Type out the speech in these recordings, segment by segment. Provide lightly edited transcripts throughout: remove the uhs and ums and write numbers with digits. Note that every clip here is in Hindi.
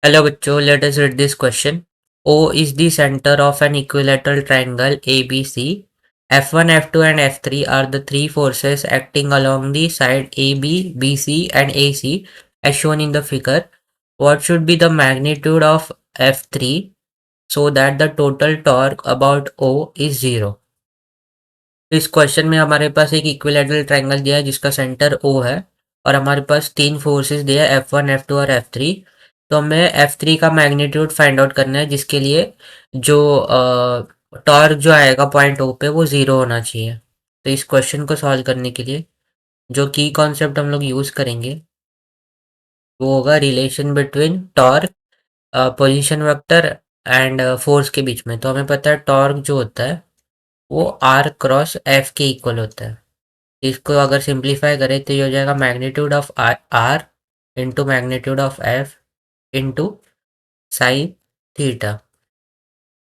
Hello बच्चों, let us read this question. O is the center of an equilateral triangle ABC. F1, F2 and F3 are the three forces acting along the side AB, BC and AC as shown in the figure. What should be the magnitude of F3 so that the total torque about O is 0? इस क्वेश्चन में हमारे पास एक इक्विलैटरल ट्रायंगल दिया है जिसका सेंटर O है और हमारे पास तीन फोर्सेस दिया है F1, F2 और F3। तो हमें F3 का मैग्नीट्यूड फाइंड आउट करना है जिसके लिए जो टॉर्क जो आएगा पॉइंट O पे वो ज़ीरो होना चाहिए। तो इस क्वेश्चन को सॉल्व करने के लिए जो की कॉन्सेप्ट हम लोग यूज़ करेंगे वो होगा relation between torque, position vector and force के बीच में। तो हमें पता है टॉर्क जो होता है वो R क्रॉस F के इक्वल होता है। इसको अगर सिंप्लीफाई करें तो ये हो जाएगा magnitude of R into magnitude of F into sine theta.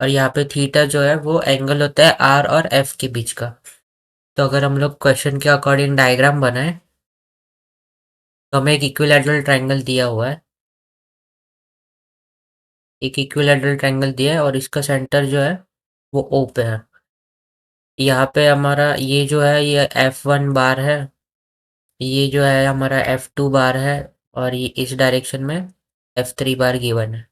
और यहाँ पे थीटा जो है वो एंगल होता है आर और एफ के बीच का। तो अगर हम लोग क्वेश्चन के अकॉर्डिंग डायग्राम बनाए तो हमें एक इक्विलैटरल ट्रायंगल दिया हुआ है, एक इक्विलैटरल ट्रायंगल दिया है और इसका सेंटर जो है वो ओ पे है। यहाँ पे हमारा ये जो है ये F1 बार है, ये जो है हमारा F2 बार है और ये इस डायरेक्शन में F3 बार गिवन है।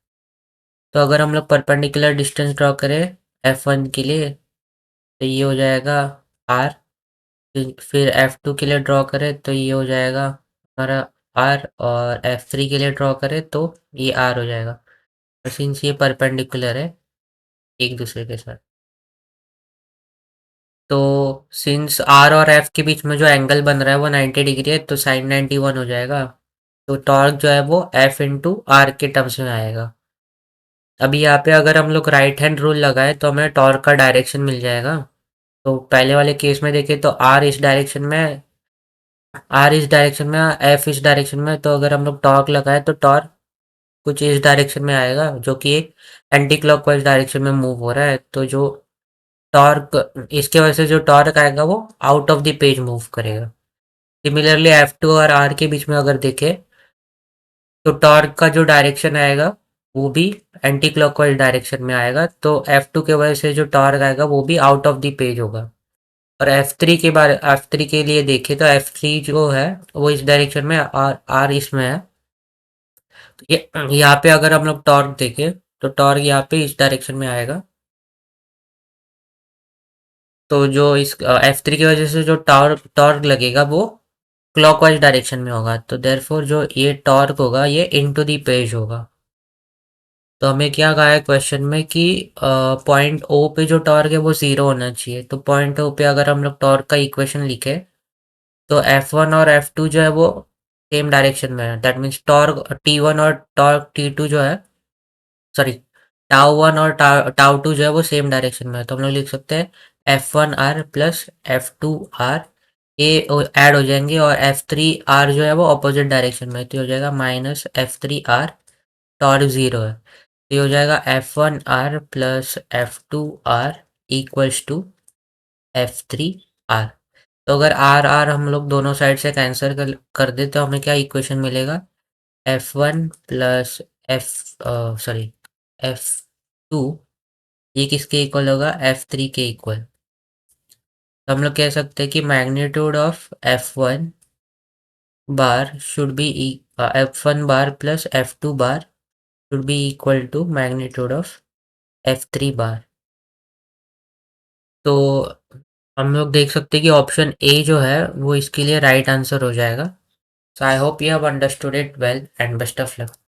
तो अगर हम लोग परपेंडिकुलर डिस्टेंस ड्रॉ करें F1 के लिए तो ये हो जाएगा R, फिर F2 के लिए ड्रॉ करें तो ये हो जाएगा हमारा R और F3 के लिए ड्रॉ करें तो ये R हो जाएगा। और सिंस ये परपेंडिकुलर है एक दूसरे के साथ तो सिंस R और F के बीच में जो एंगल बन रहा है वो 90 डिग्री है तो साइन 91 हो जाएगा। तो टॉर्क जो है वो F इंटू आर के टर्म्स में आएगा। अभी यहाँ पे अगर हम लोग राइट हैंड रूल लगाए तो हमें टॉर्क का डायरेक्शन मिल जाएगा। तो पहले वाले केस में देखें तो आर इस डायरेक्शन में, आर इस डायरेक्शन में, एफ इस डायरेक्शन में। तो अगर हम लोग टॉर्क लगाए तो टॉर्क कुछ इस डायरेक्शन में आएगा जो कि एक एंटी क्लॉकवाइज डायरेक्शन में मूव हो रहा है। तो जो टॉर्क इसके वजह से जो टॉर्क आएगा वो out of the page move करेगा। सिमिलरली F2 और R के बीच में अगर देखें तो टॉर्क का जो डायरेक्शन आएगा वो भी एंटी क्लॉकवाइज डायरेक्शन में आएगा। तो F2 के वजह से जो टॉर्क आएगा वो भी आउट ऑफ द पेज होगा। और F3 के लिए देखें तो F3 जो है वो इस डायरेक्शन में और R इसमें है। तो ये यहाँ पे अगर हम लोग टॉर्क देखें तो टॉर्क यहाँ पे इस डायरेक्शन में आएगा। तो जो इस F3 की वजह से जो टॉर्क टॉर्क लगेगा वो क्लॉकवाइज डायरेक्शन में होगा। तो देयरफॉर जो ये टॉर्क होगा ये इनटू द पेज होगा। तो हमें क्या कहा है क्वेश्चन में कि पॉइंट ओ पे जो टॉर्क है वो ज़ीरो होना चाहिए। तो पॉइंट ओ पे अगर हम लोग टॉर्क का इक्वेशन लिखे तो F1 और F2 जो है वो सेम डायरेक्शन में है। दैट मीन्स टॉर्क T1 और टॉर्क T2 जो है, सॉरी, टाउ वन और टाउ टू जो है वो सेम डायरेक्शन में है। तो हम लोग लिख सकते हैं F1R प्लस F2R, ये ऐड हो जाएंगे और F3R जो है वो अपोजिट डायरेक्शन में है। तो ये हो जाएगा माइनस F3R, टॉर्क ज़ीरो है। तो ये हो जाएगा F1R plus F2R equals to F3R। तो अगर आर आर हम लोग दोनों साइड से कैंसिल कर दे तो हमें क्या इक्वेशन मिलेगा, F1 plus F sorry F2 ये किसके इक्वल होगा, F3 के इक्वल। तो हम लोग कह सकते हैं कि magnitude of F1 bar should be F1 bar plus F2 bar should be equal to magnitude of F3 bar. तो हम लोग देख सकते हैं कि ऑप्शन ए जो है वो इसके लिए राइट आंसर हो जाएगा। So I hope you have understood it well and best of luck.